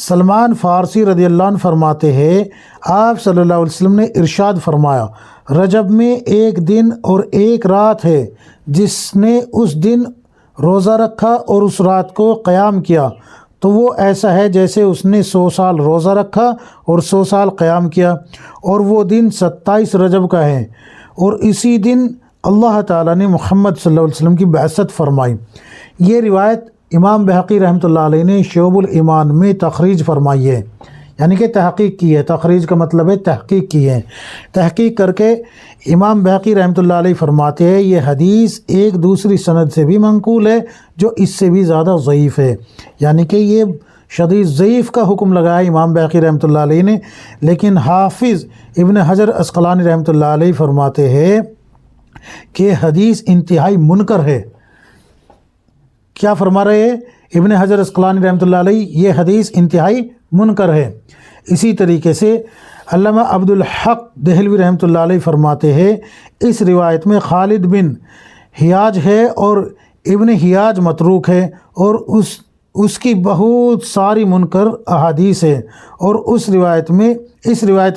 سلمان فارسی رضی اللہ عنہ فرماتے ہیں آپ صلی اللہ علیہ وسلم نے ارشاد فرمایا رجب میں ایک دن اور ایک رات ہے، جس نے اس دن روزہ رکھا اور اس رات کو قیام کیا تو وہ ایسا ہے جیسے اس نے 100 سال روزہ رکھا اور 100 سال قیام کیا، اور وہ دن 27 رجب کا ہے، اور اسی دن اللہ تعالیٰ نے محمد صلی اللہ علیہ وسلم کی بعثت فرمائی۔ یہ روایت امام بہقی رحمۃ اللہ علیہ نے شعب الایمان میں تخریج فرمائی ہے، یعنی کہ تحقیق کی ہے۔ تخریج کا مطلب ہے تحقیق کی ہے۔ تحقیق کر کے امام بہقی رحمۃ اللہ علیہ فرماتے ہیں یہ حدیث ایک دوسری سند سے بھی منقول ہے جو اس سے بھی زیادہ ضعیف ہے، یعنی کہ یہ شدید ضعیف کا حکم لگایا امام بہقی رحمۃ اللہ علیہ نے، لیکن حافظ ابن حجر عسقلانی رحمۃ اللہ علیہ فرماتے ہیں کہ حدیث انتہائی منکر ہے۔ کیا فرما رہے ہیں ابن حجر عسقلانی رحمۃ اللہ علیہ؟ یہ حدیث انتہائی منکر ہے۔ اسی طریقے سے علامہ عبد الحق دہلوی رحمۃ اللہ علیہ فرماتے ہیں اس روایت میں خالد بن حیاج ہے اور ابن حیاج متروک ہے، اور اس کی بہت ساری منکر احادیث ہے، اور اس روایت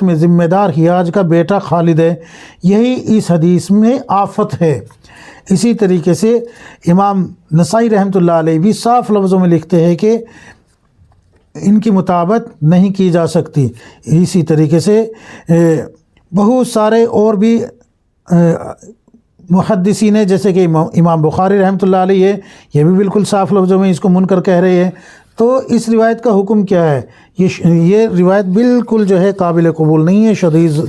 میں ذمہ دار حیاج کا بیٹا خالد ہے، یہی اس حدیث میں آفت ہے۔ اسی طریقے سے امام نسائی رحمۃ اللہ علیہ بھی صاف لفظوں میں لکھتے ہیں کہ ان کی مطابقت نہیں کی جا سکتی۔ اسی طریقے سے بہت سارے اور بھی محدثین ہیں جیسے کہ امام بخاری رحمۃ اللہ علیہ ہے، یہ بھی بالکل صاف لفظوں میں اس کو منکر کہہ رہے ہیں۔ تو اس روایت کا حکم کیا ہے؟ یہ روایت بالکل جو ہے قابل قبول نہیں ہے، شدید۔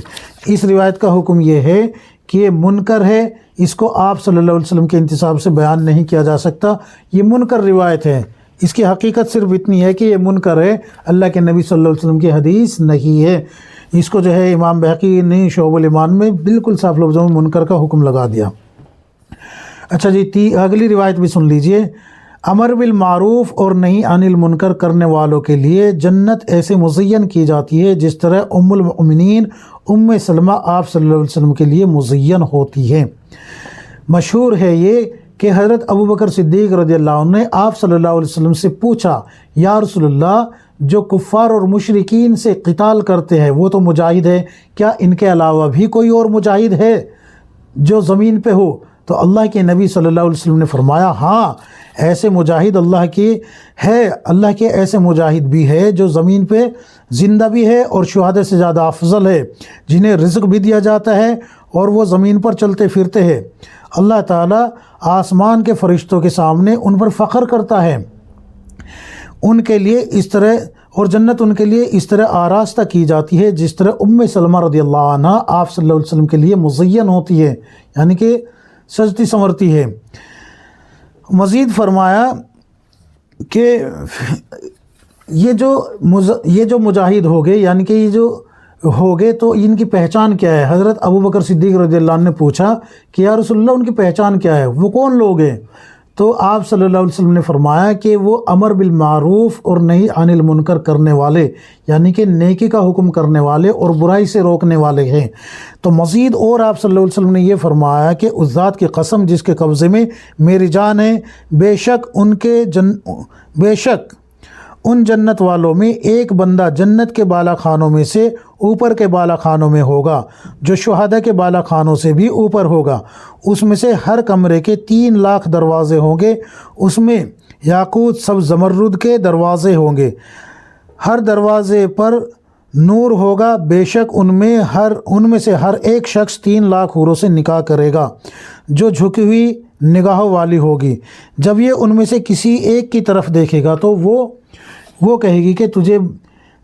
اس روایت کا حکم یہ ہے کہ یہ منکر ہے، اس کو آپ صلی اللہ علیہ وسلم کے انتساب سے بیان نہیں کیا جا سکتا، یہ منکر روایت ہے۔ اس کی حقیقت صرف اتنی ہے کہ یہ منکر ہے، اللہ کے نبی صلی اللہ علیہ وسلم کی حدیث نہیں ہے۔ اس کو جو ہے امام بہقی نے شعب الایمان میں بالکل صاف لفظوں میں منکر کا حکم لگا دیا۔ اچھا جی، اگلی روایت بھی سن لیجئے۔ امر بالمعروف اور نہی عن المنکر کرنے والوں کے لیے جنت ایسے مزین کی جاتی ہے جس طرح ام المؤمنین ام سلمہ آپ صلی اللہ علیہ وسلم کے لیے مزین ہوتی ہے۔ مشہور ہے یہ کہ حضرت ابوبکر صدیق رضی اللہ عنہ نے آپ صلی اللہ علیہ وسلم سے پوچھا یا رسول اللہ، جو کفار اور مشرکین سے قتال کرتے ہیں وہ تو مجاہد ہے، کیا ان کے علاوہ بھی کوئی اور مجاہد ہے جو زمین پہ ہو؟ تو اللہ کے نبی صلی اللہ علیہ وسلم نے فرمایا ہاں، ایسے مجاہد اللہ کے ایسے مجاہد بھی ہے جو زمین پہ زندہ بھی ہے اور شہداء سے زیادہ افضل ہے، جنہیں رزق بھی دیا جاتا ہے اور وہ زمین پر چلتے پھرتے ہیں۔ اللہ تعالیٰ آسمان کے فرشتوں کے سامنے ان پر فخر کرتا ہے، ان کے لیے اس طرح، اور جنت ان کے لیے اس طرح آراستہ کی جاتی ہے جس طرح ام سلمہ رضی اللہ عنہ آپ صلی اللہ علیہ وسلم کے لیے مزین ہوتی ہے، یعنی کہ سجتی سنورتی ہے۔ مزید فرمایا کہ یہ جو مجاہد ہو گئے، یعنی کہ یہ جو ہو گئے تو ان کی پہچان کیا ہے؟ حضرت ابوبکر صدیق رضی اللہ عنہ نے پوچھا کہ یا رسول اللہ ان کی پہچان کیا ہے، وہ کون لوگ ہیں؟ تو آپ صلی اللہ علیہ وسلم نے فرمایا کہ وہ امر بالمعروف اور نہی عن المنکر کرنے والے، یعنی کہ نیکی کا حکم کرنے والے اور برائی سے روکنے والے ہیں۔ تو مزید اور آپ صلی اللہ علیہ وسلم نے یہ فرمایا کہ اس ذات کی قسم جس کے قبضے میں میری جان ہے، بے شک ان جنت والوں میں ایک بندہ جنت کے بالا خانوں میں سے اوپر کے بالا خانوں میں ہوگا، جو شہداء کے بالا خانوں سے بھی اوپر ہوگا۔ اس میں سے ہر کمرے کے 3 لاکھ دروازے ہوں گے، اس میں یاقوت سبز زمرد کے دروازے ہوں گے، ہر دروازے پر نور ہوگا، بے شک ان میں سے ہر ایک شخص 3 لاکھ حوروں سے نکاح کرے گا جو جھکی ہوئی نگاہوں والی ہوگی۔ جب یہ ان میں سے کسی ایک کی طرف دیکھے گا تو وہ کہے گی کہ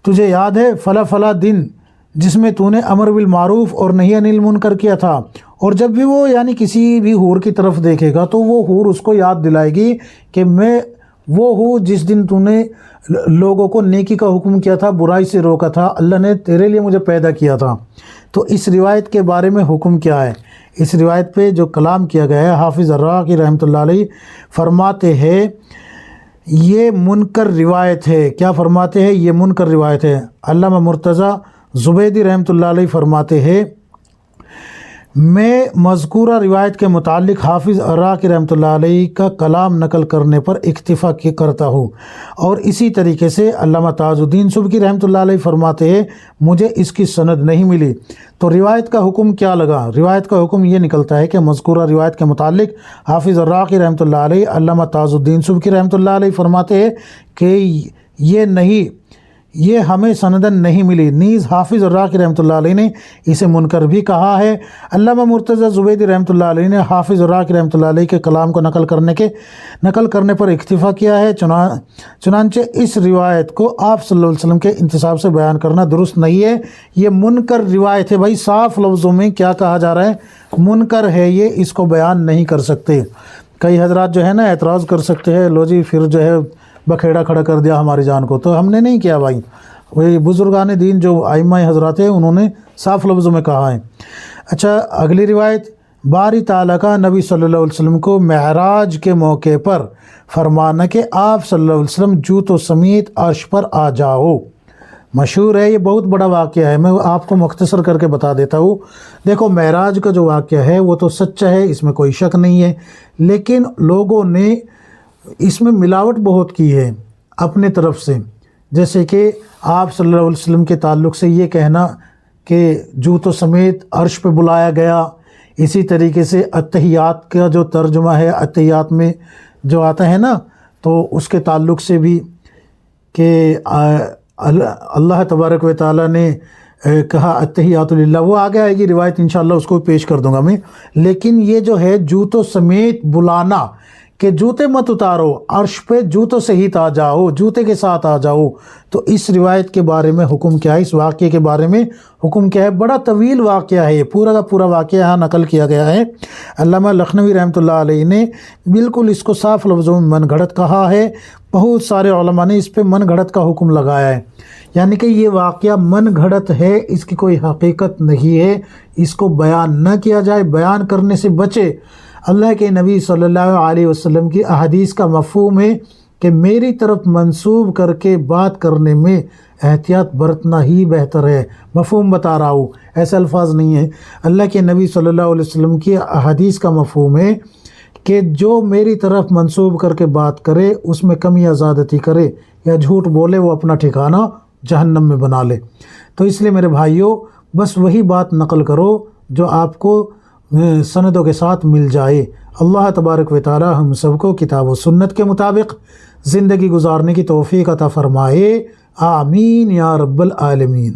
تجھے یاد ہے فلاں دن جس میں تو نے امر بالمعروف اور نہی عن المنکر کیا تھا؟ اور جب بھی وہ یعنی کسی بھی حور کی طرف دیکھے گا تو وہ حور اس کو یاد دلائے گی کہ میں وہ ہوں جس دن تو نے لوگوں کو نیکی کا حکم کیا تھا، برائی سے روکا تھا، اللہ نے تیرے لیے مجھے پیدا کیا تھا۔ تو اس روایت کے بارے میں حکم کیا ہے؟ اس روایت پہ جو کلام کیا گیا ہے، حافظ الراقی رحمۃ اللہ علیہ فرماتے ہیں یہ منکر روایت ہے۔ کیا فرماتے ہیں؟ یہ منکر روایت ہے۔ علامہ مرتضیٰ زبیدی رحمۃ اللہ علیہ فرماتے ہیں میں مذکورہ روایت کے متعلق حافظ عراقی رحمۃ اللہ علیہ کا کلام نقل کرنے پر اکتفا کرتا ہوں، اور اسی طریقے سے علامہ تاج الدین سبکی رحمۃ اللہ علیہ فرماتے ہیں مجھے اس کی سند نہیں ملی۔ تو روایت کا حکم کیا لگا؟ روایت کا حکم یہ نکلتا ہے کہ مذکورہ روایت کے متعلق حافظ عراقی رحمۃ اللہ علیہ، علامہ تاج الدین سبکی رحمۃ اللہ علیہ فرماتے ہیں کہ یہ ہمیں سندن نہیں ملی۔ نیز حافظ عراقی رحمۃ اللہ علیہ نے اسے منکر بھی کہا ہے۔ علامہ مرتضیٰ زبیدی رحمۃ اللہ علیہ نے حافظ عراقی رحمۃ اللہ علیہ کے کلام کو نقل کرنے پر اکتفا کیا ہے۔ چنانچہ اس روایت کو آپ صلی اللہ علیہ وسلم کے انتساب سے بیان کرنا درست نہیں ہے۔ یہ منکر روایت ہے۔ بھائی صاف لفظوں میں کیا کہا جا رہا ہے؟ منکر ہے یہ، اس کو بیان نہیں کر سکتے۔ کئی حضرات جو ہے نا اعتراض کر سکتے ہیں، لو جی پھر جو ہے بکھیڑا کھڑا کر دیا ہماری جان کو، تو ہم نے نہیں کیا بھائی۔ وہی بزرگان دین جو ائمہ حضرات ہیں انہوں نے صاف لفظوں میں کہا ہے۔ اچھا، اگلی روایت، باری تعالیٰ کا نبی صلی اللہ علیہ وسلم کو معراج کے موقع پر فرمانا کہ آپ صلی اللہ علیہ وسلم جوتوں سمیت عرش پر آ جاؤ، مشہور ہے۔ یہ بہت بڑا واقعہ ہے، میں آپ کو مختصر کر کے بتا دیتا ہوں۔ دیکھو، معراج کا جو واقعہ ہے وہ تو سچا ہے، اس میں کوئی شک نہیں ہے، لیکن لوگوں نے اس میں ملاوٹ بہت کی ہے اپنے طرف سے۔ جیسے کہ آپ صلی اللہ علیہ وسلم کے تعلق سے یہ کہنا کہ جوتوں سمیت عرش پہ بلایا گیا، اسی طریقے سے اتحیات کا جو ترجمہ ہے، اتحیات میں جو آتا ہے نا، تو اس کے تعلق سے بھی کہ اللہ تبارک و تعالیٰ نے کہا اتحیات للہ، وہ آگے آئے گی روایت انشاءاللہ، اس کو پیش کر دوں گا میں۔ لیکن یہ جو ہے جوتوں سمیت بلانا کہ جوتے مت اتارو، عرش پہ جوتوں سے ہی آ جاؤ، جوتے کے ساتھ آ جاؤ، تو اس روایت کے بارے میں حکم کیا ہے؟ اس واقعے کے بارے میں حکم کیا ہے؟ بڑا طویل واقعہ ہے، یہ پورا کا پورا واقعہ یہاں نقل کیا گیا ہے۔ علامہ لکھنوی رحمۃ اللہ علیہ نے بالکل اس کو صاف لفظوں میں من گھڑت کہا ہے۔ بہت سارے علماء نے اس پہ من گھڑت کا حکم لگایا ہے، یعنی کہ یہ واقعہ من گھڑت ہے، اس کی کوئی حقیقت نہیں ہے، اس کو بیان نہ کیا جائے، بیان کرنے سے بچے۔ اللہ کے نبی صلی اللہ علیہ وسلم کی احادیث کا مفہوم ہے کہ میری طرف منسوب کر کے بات کرنے میں احتیاط برتنا ہی بہتر ہے۔ مفہوم بتا رہا ہوں، ایسے الفاظ نہیں ہیں۔ اللہ کے نبی صلی اللہ علیہ وسلم کی احادیث کا مفہوم ہے کہ جو میری طرف منسوب کر کے بات کرے اس میں کمی یا زیادتی کرے یا جھوٹ بولے، وہ اپنا ٹھکانہ جہنم میں بنا لے۔ تو اس لیے میرے بھائیوں، بس وہی بات نقل کرو جو آپ کو سندوں کے ساتھ مل جائے۔ اللہ تبارک و تعالی ہم سب کو کتاب و سنت کے مطابق زندگی گزارنے کی توفیق عطا فرمائے، آمین یا رب العالمین۔